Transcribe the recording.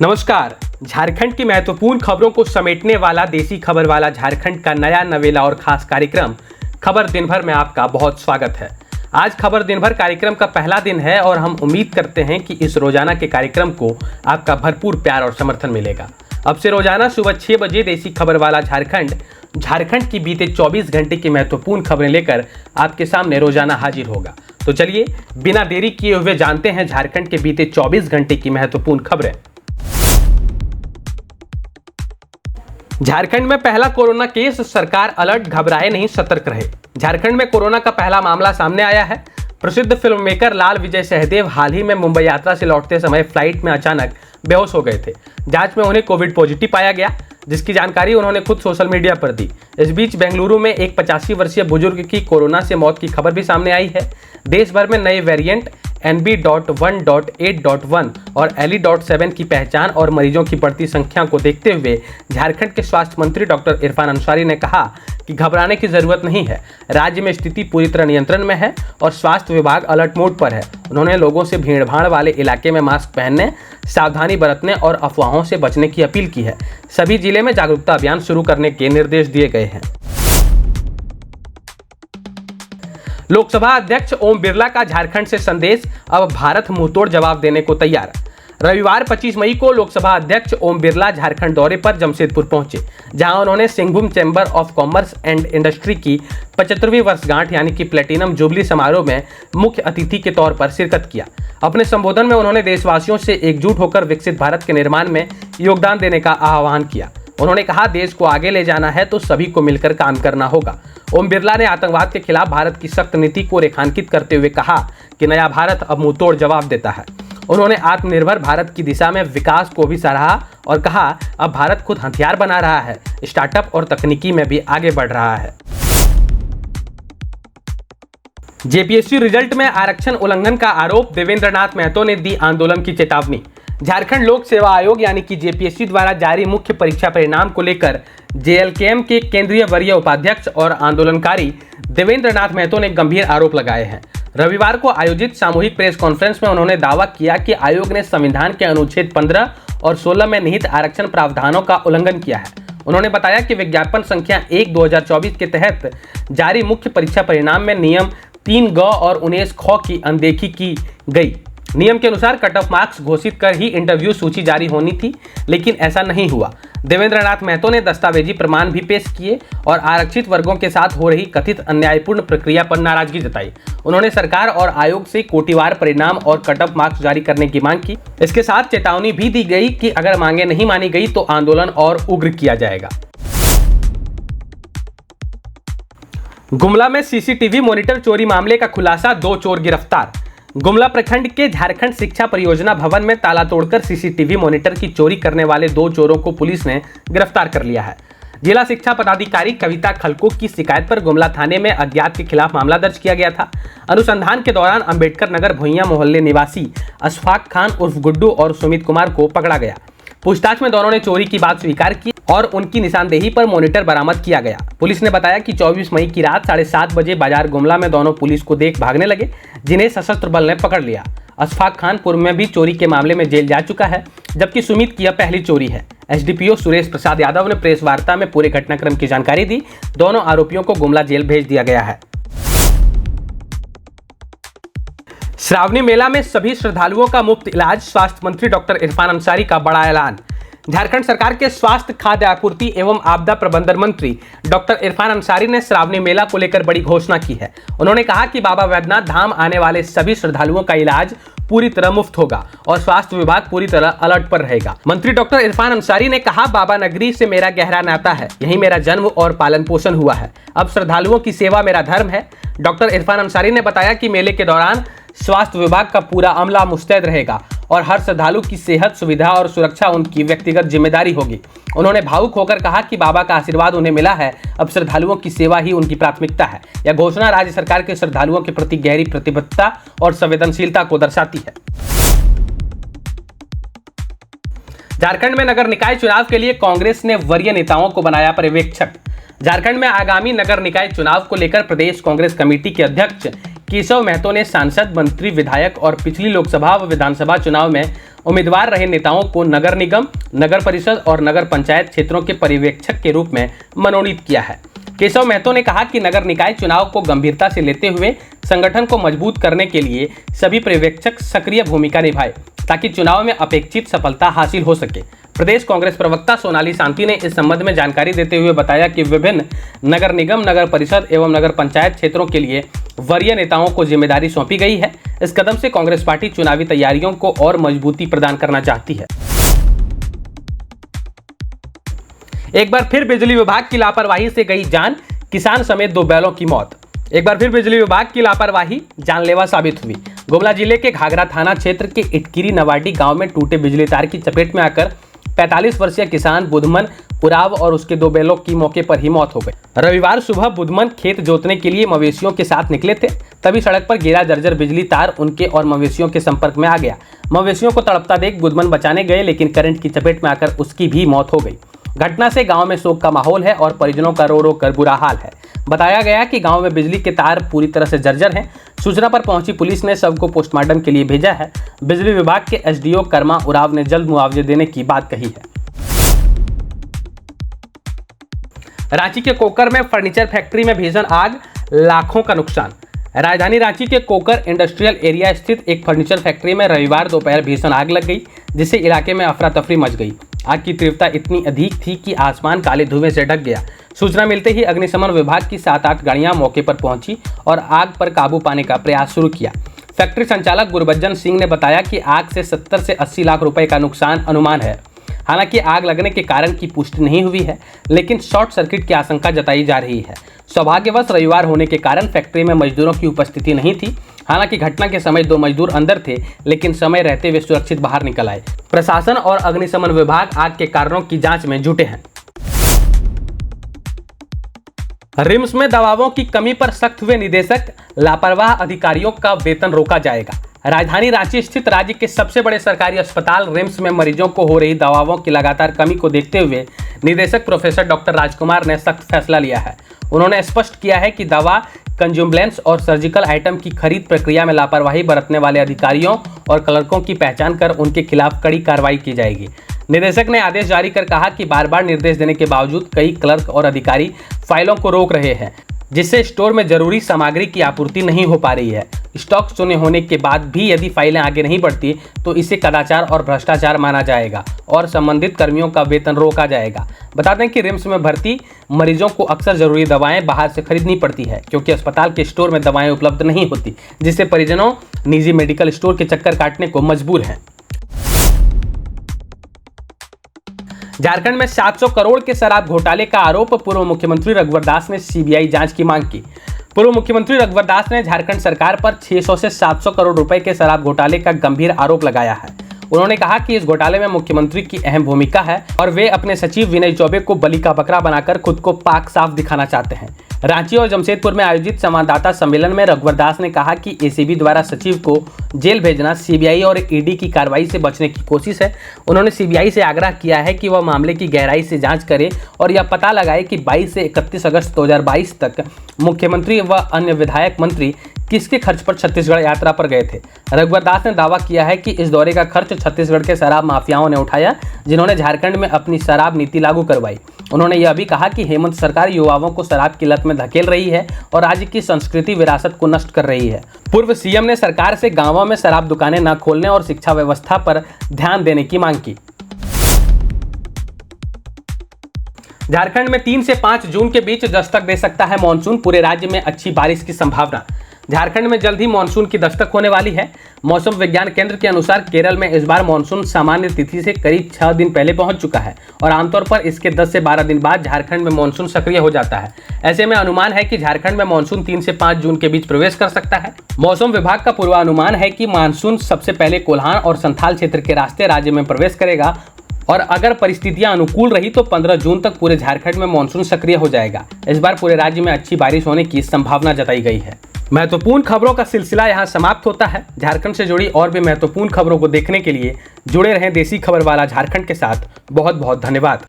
नमस्कार। झारखंड की महत्वपूर्ण खबरों को समेटने वाला देसी खबर वाला झारखंड का नया नवेला और खास कार्यक्रम खबर दिन भर में आपका बहुत स्वागत है। आज खबर दिन भर कार्यक्रम का पहला दिन है और हम उम्मीद करते हैं कि इस रोजाना के कार्यक्रम को आपका भरपूर प्यार और समर्थन मिलेगा। अब से रोजाना सुबह 6 बजे देसी खबर वाला झारखंड की बीते 24 घंटे की महत्वपूर्ण खबरें लेकर आपके सामने रोजाना हाजिर होगा। तो चलिए बिना देरी किए हुए जानते हैं झारखंड के बीते 24 घंटे की महत्वपूर्ण खबरें। झारखंड में पहला कोरोना केस, सरकार अलर्ट, घबराए नहीं सतर्क रहे। झारखंड में कोरोना का पहला मामला सामने आया है। प्रसिद्ध फिल्म मेकर लाल विजय सहदेव हाल ही में मुंबई यात्रा से लौटते समय फ्लाइट में अचानक बेहोश हो गए थे। जांच में उन्हें कोविड पॉजिटिव पाया गया, जिसकी जानकारी उन्होंने खुद सोशल मीडिया पर दी। इस बीच बेंगलुरु में एक 85 वर्षीय बुजुर्ग की कोरोना से मौत की खबर भी सामने आई है। देश भर में नए वेरिएंट NB.1.8.1 और LE.7 की पहचान और मरीजों की बढ़ती संख्या को देखते हुए झारखंड के स्वास्थ्य मंत्री डॉक्टर इरफान अंसारी ने कहा कि घबराने की जरूरत नहीं है। राज्य में स्थिति पूरी तरह नियंत्रण में है और स्वास्थ्य विभाग अलर्ट मोड पर है। उन्होंने लोगों से भीड़भाड़ वाले इलाके में मास्क पहनने, सावधानी बरतने और अफवाहों से बचने की अपील की है। सभी जिले में जागरूकता अभियान शुरू करने के निर्देश दिए गए हैं। लोकसभा अध्यक्ष ओम बिरला का झारखंड से संदेश, अब भारत मुंहतोड़ जवाब देने को तैयार। रविवार 25 मई को लोकसभा अध्यक्ष ओम बिरला झारखंड दौरे पर जमशेदपुर पहुंचे, जहां उन्होंने Singhbhum chamber of commerce and industry की 75वीं वर्षगांठ यानी कि प्लेटिनम जुबली समारोह में मुख्य अतिथि के तौर पर शिरकत किया। अपने संबोधन में उन्होंने देशवासियों से एकजुट होकर विकसित भारत के निर्माण में योगदान देने का आह्वान किया। उन्होंने कहा, देश को आगे ले जाना है तो सभी को मिलकर काम करना होगा। ओम बिरला ने आतंकवाद के खिलाफ भारत की सख्त नीति को रेखांकित करते हुए कहा कि नया भारत अब मुंहतोड़ जवाब देता है। उन्होंने आत्मनिर्भर भारत की दिशा में विकास को भी सराहा और कहा, अब भारत खुद हथियार बना रहा है, स्टार्टअप और तकनीकी में भी आगे बढ़ रहा है। जेपीएससी रिजल्ट में आरक्षण उल्लंघन का आरोप, देवेंद्र नाथ महतो ने दी आंदोलन की चेतावनी। झारखंड लोक सेवा आयोग यानी कि जेपीएससी द्वारा जारी मुख्य परीक्षा परिणाम को लेकर जेएलकेएम के केंद्रीय वरीय उपाध्यक्ष और आंदोलनकारी देवेंद्र नाथ महतो ने गंभीर आरोप लगाए हैं। रविवार को आयोजित सामूहिक प्रेस कॉन्फ्रेंस में उन्होंने दावा किया कि आयोग ने संविधान के अनुच्छेद 15 और 16 में निहित आरक्षण प्रावधानों का उल्लंघन किया है। उन्होंने बताया कि विज्ञापन संख्या 1/2024 के तहत जारी मुख्य परीक्षा परिणाम में नियम 3 ग और 19 ख की अनदेखी की गई। नियम के अनुसार कट ऑफ मार्क्स घोषित कर ही इंटरव्यू सूची जारी होनी थी, लेकिन ऐसा नहीं हुआ। देवेंद्र नाथ महतो ने दस्तावेजी प्रमाण भी पेश किए और आरक्षित वर्गों के साथ हो रही कथित अन्यायपूर्ण प्रक्रिया पर नाराजगी जताई। उन्होंने सरकार और आयोग से कोटिवार परिणाम और कट ऑफ मार्क्स जारी करने की मांग की। इसके साथ चेतावनी भी दी गई कि अगर मांगे नहीं मानी गई तो आंदोलन और उग्र किया जाएगा। गुमला में सीसीटीवी मॉनिटर चोरी मामले का खुलासा, 2 चोर गिरफ्तार। गुमला प्रखंड के झारखंड शिक्षा परियोजना भवन में ताला तोड़कर सीसीटीवी मॉनिटर की चोरी करने वाले 2 चोरों को पुलिस ने गिरफ्तार कर लिया है। जिला शिक्षा पदाधिकारी कविता खलको की शिकायत पर गुमला थाने में अज्ञात के खिलाफ मामला दर्ज किया गया था। अनुसंधान के दौरान अंबेडकर नगर भुइयां मोहल्ले निवासी अशफाक खान उर्फ गुड्डू और सुमित कुमार को पकड़ा गया। पूछताछ में दोनों ने चोरी की बात स्वीकार की और उनकी निशानदेही पर मॉनिटर बरामद किया गया। पुलिस ने बताया कि 24 मई की रात 7:30 बजे बाजार गुमला में दोनों पुलिस को देख भागने लगे, जिन्हें सशस्त्र बल ने पकड़ लिया। अशफाक खान पूर्व में भी चोरी के मामले में जेल जा चुका है, जबकि सुमित की यह पहली चोरी है। एसडीपीओ सुरेश प्रसाद यादव ने प्रेस वार्ता में पूरे घटनाक्रम की जानकारी दी। दोनों आरोपियों को गुमला जेल भेज दिया गया है। श्रावणी मेला में सभी श्रद्धालुओं का मुफ्त इलाज, स्वास्थ्य मंत्री डॉक्टर इरफान अंसारी का बड़ा ऐलान। झारखंड सरकार के स्वास्थ्य, खाद्य आपूर्ति एवं आपदा प्रबंधन मंत्री डॉक्टर इरफान अंसारी ने श्रावणी मेला को लेकर बड़ी घोषणा की है। उन्होंने कहा कि बाबा वैद्यनाथ धाम आने वाले सभी श्रद्धालुओं का इलाज पूरी तरह मुफ्त होगा और स्वास्थ्य विभाग पूरी तरह अलर्ट पर रहेगा। मंत्री डॉक्टर इरफान अंसारी ने कहा, बाबा नगरी से मेरा गहरा नाता है, यही मेरा जन्म और पालन पोषण हुआ है। अब श्रद्धालुओं की सेवा मेरा धर्म है। डॉक्टर इरफान अंसारी ने बताया कि मेले के दौरान स्वास्थ्य विभाग का पूरा अमला मुस्तैद रहेगा और हर श्रद्धालु की सेहत, सुविधा और सुरक्षा उनकी व्यक्तिगत जिम्मेदारी होगी। उन्होंने भावुक होकर कहा कि बाबा का आशीर्वाद उन्हें मिला है, अब श्रद्धालुओं की सेवा ही उनकी प्राथमिकता है। यह घोषणा राज्य सरकार के श्रद्धालुओं के प्रति गहरी प्रतिबद्धता और संवेदनशीलता को दर्शाती है। झारखंड में नगर निकाय चुनाव के लिए कांग्रेस ने वरीय नेताओं को बनाया पर्यवेक्षक। झारखंड में आगामी नगर निकाय चुनाव को लेकर प्रदेश कांग्रेस कमेटी के अध्यक्ष केशव महतो ने सांसद, मंत्री, विधायक और पिछली लोकसभा व विधानसभा चुनाव में उम्मीदवार रहे नेताओं को नगर निगम, नगर परिषद और नगर पंचायत क्षेत्रों के पर्यवेक्षक के रूप में मनोनीत किया है। केशव महतो ने कहा कि नगर निकाय चुनाव को गंभीरता से लेते हुए संगठन को मजबूत करने के लिए सभी पर्यवेक्षक सक्रिय भूमिका निभाएं ताकि चुनाव में अपेक्षित सफलता हासिल हो सके। प्रदेश कांग्रेस प्रवक्ता सोनाली शांति ने इस संबंध में जानकारी देते हुए बताया कि विभिन्न नगर निगम, नगर परिषद एवं नगर पंचायत क्षेत्रों के लिए वरीय नेताओं को जिम्मेदारी सौंपी गई है। इस कदम से कांग्रेस पार्टी चुनावी तैयारियों को और मजबूती प्रदान करना चाहती है। एक बार फिर बिजली विभाग की लापरवाही से गई जान, किसान समेत 2 बैलों की मौत। एक बार फिर बिजली विभाग की लापरवाही जानलेवा साबित हुई। गुमला जिले के घाघरा थाना क्षेत्र के इटकिरी नवाडी गांव में टूटे बिजली तार की चपेट में आकर 45 वर्षीय किसान बुधमन उराव और उसके 2 बैलों की मौके पर ही मौत हो गई। रविवार सुबह बुधमन खेत जोतने के लिए मवेशियों के साथ निकले थे, तभी सड़क पर गिरा जर्जर बिजली तार उनके और मवेशियों के संपर्क में आ गया। मवेशियों को तड़पता देख बुधमन बचाने गए, लेकिन करंट की चपेट में आकर उसकी भी मौत हो गई। घटना से गांव में शोक का माहौल है और परिजनों का रो रो कर बुरा हाल है। बताया गया कि गांव में बिजली के तार पूरी तरह से जर्जर हैं। सूचना पर पहुंची पुलिस ने शव को पोस्टमार्टम के लिए भेजा है। बिजली विभाग के एसडीओ कर्मा उराव ने जल्द मुआवजे देने की बात कही है। रांची के कोकर में फर्नीचर फैक्ट्री में भीषण आग, लाखों का नुकसान। राजधानी रांची के कोकर इंडस्ट्रियल एरिया स्थित एक फर्नीचर फैक्ट्री में रविवार दोपहर भीषण आग लग गई, जिससे इलाके में अफरा तफरी मच गई। आग की तीव्रता इतनी अधिक थी कि आसमान काले धुएं से ढक गया। सूचना मिलते ही अग्निशमन विभाग की 7-8 गाड़ियां मौके पर पहुंची और आग पर काबू पाने का प्रयास शुरू किया। फैक्ट्री संचालक गुरबच्चन सिंह ने बताया कि आग से 70 से 80 लाख रुपए का नुकसान अनुमान है। हालांकि आग लगने के कारण की पुष्टि नहीं हुई है, लेकिन शॉर्ट सर्किट की आशंका जताई जा रही है। सौभाग्यवश रविवार होने के कारण फैक्ट्री में मजदूरों की उपस्थिति नहीं थी। हालांकि घटना के समय 2 मजदूर अंदर थे, लेकिन समय रहते वे सुरक्षित बाहर निकल आए। प्रशासन और अग्निशमन विभाग आग के कारणों की जांच में जुटे हैं। रिम्स में दवाओं की कमी पर सख्त हुए निदेशक, लापरवाह अधिकारियों का वेतन रोका जाएगा। राजधानी रांची स्थित राज्य के सबसे बड़े सरकारी अस्पताल रिम्स में मरीजों को हो रही दवाओं की लगातार कमी को देखते हुए निदेशक प्रोफेसर डॉक्टर राजकुमार ने सख्त फैसला लिया है। उन्होंने स्पष्ट किया है कि दवा, कंज्यूमेबल्स और सर्जिकल आइटम की खरीद प्रक्रिया में लापरवाही बरतने वाले अधिकारियों और क्लर्कों की पहचान कर उनके खिलाफ कड़ी कार्रवाई की जाएगी। निदेशक ने आदेश जारी कर कहा कि बार बार निर्देश देने के बावजूद कई क्लर्क और अधिकारी फाइलों को रोक रहे हैं, जिससे स्टोर में जरूरी सामग्री की आपूर्ति नहीं हो पा रही है। स्टॉक शून्य होने के बाद भी यदि फाइलें आगे नहीं बढ़ती तो इसे कदाचार और भ्रष्टाचार माना जाएगा और संबंधित कर्मियों का वेतन रोका जाएगा। बता दें कि रिम्स में भर्ती मरीजों को अक्सर जरूरी दवाएं बाहर से खरीदनी पड़ती है, क्योंकि अस्पताल के स्टोर में दवाएं उपलब्ध नहीं होती, जिससे परिजनों निजी मेडिकल स्टोर के चक्कर काटने को मजबूर हैं। झारखंड में 700 करोड़ के शराब घोटाले का आरोप, पूर्व मुख्यमंत्री रघुवर दास ने सीबीआई जांच की मांग की। पूर्व मुख्यमंत्री रघुवर दास ने झारखंड सरकार पर 600 से 700 करोड़ रुपए के शराब घोटाले का गंभीर आरोप लगाया है। उन्होंने कहा कि इस घोटाले में मुख्यमंत्री की अहम भूमिका है और वे अपने सचिव विनय चौबे को बलि का बकरा बनाकर खुद को पाक साफ दिखाना चाहते हैं। रांची और जमशेदपुर में आयोजित संवाददाता सम्मेलन में रघुवर दास ने कहा कि एसीबी द्वारा सचिव को जेल भेजना सीबीआई और ईडी की कार्रवाई से बचने की कोशिश है। उन्होंने सीबीआई से आग्रह किया है कि वह मामले की गहराई से जांच करे और यह पता लगाए कि 22 से 31 अगस्त 2022 तक मुख्यमंत्री व अन्य विधायक मंत्री किसके खर्च पर छत्तीसगढ़ यात्रा पर गए थे। रघुवर दास ने दावा किया है कि इस दौरे का खर्च छत्तीसगढ़ के शराब माफियाओं ने उठाया, जिन्होंने झारखंड में अपनी शराब नीति लागू करवाई। उन्होंने यह भी कहा कि हेमंत सरकार युवाओं को शराब की लत में धकेल रही है और राज्य की संस्कृति विरासत को नष्ट कर रही है। पूर्व सीएम ने सरकार से गांवों में शराब दुकानें न खोलने और शिक्षा व्यवस्था पर ध्यान देने की मांग की। झारखंड में 3 से 5 जून के बीच दस्तक दे सकता है मानसून, पूरे राज्य में अच्छी बारिश की संभावना। झारखंड में जल्द ही मानसून की दस्तक होने वाली है। मौसम विज्ञान केंद्र के अनुसार केरल में इस बार मानसून सामान्य तिथि से करीब 6 दिन पहले पहुंच चुका है और आमतौर पर इसके 10 से 12 दिन बाद झारखंड में मानसून सक्रिय हो जाता है। ऐसे में अनुमान है कि झारखंड में मानसून 3 से 5 जून के बीच प्रवेश कर सकता है। मौसम विभाग का पूर्वानुमान है कि मानसून सबसे पहले कोल्हान और संथाल क्षेत्र के रास्ते राज्य में प्रवेश करेगा और अगर परिस्थितियां अनुकूल रही तो 15 जून तक पूरे झारखंड में मानसून सक्रिय हो जाएगा। इस बार पूरे राज्य में अच्छी बारिश होने की संभावना जताई गई है। महत्वपूर्ण खबरों का सिलसिला यहां समाप्त होता है। झारखंड से जुड़ी और भी महत्वपूर्ण खबरों को देखने के लिए जुड़े रहें देसी खबर वाला झारखंड के साथ। बहुत बहुत धन्यवाद।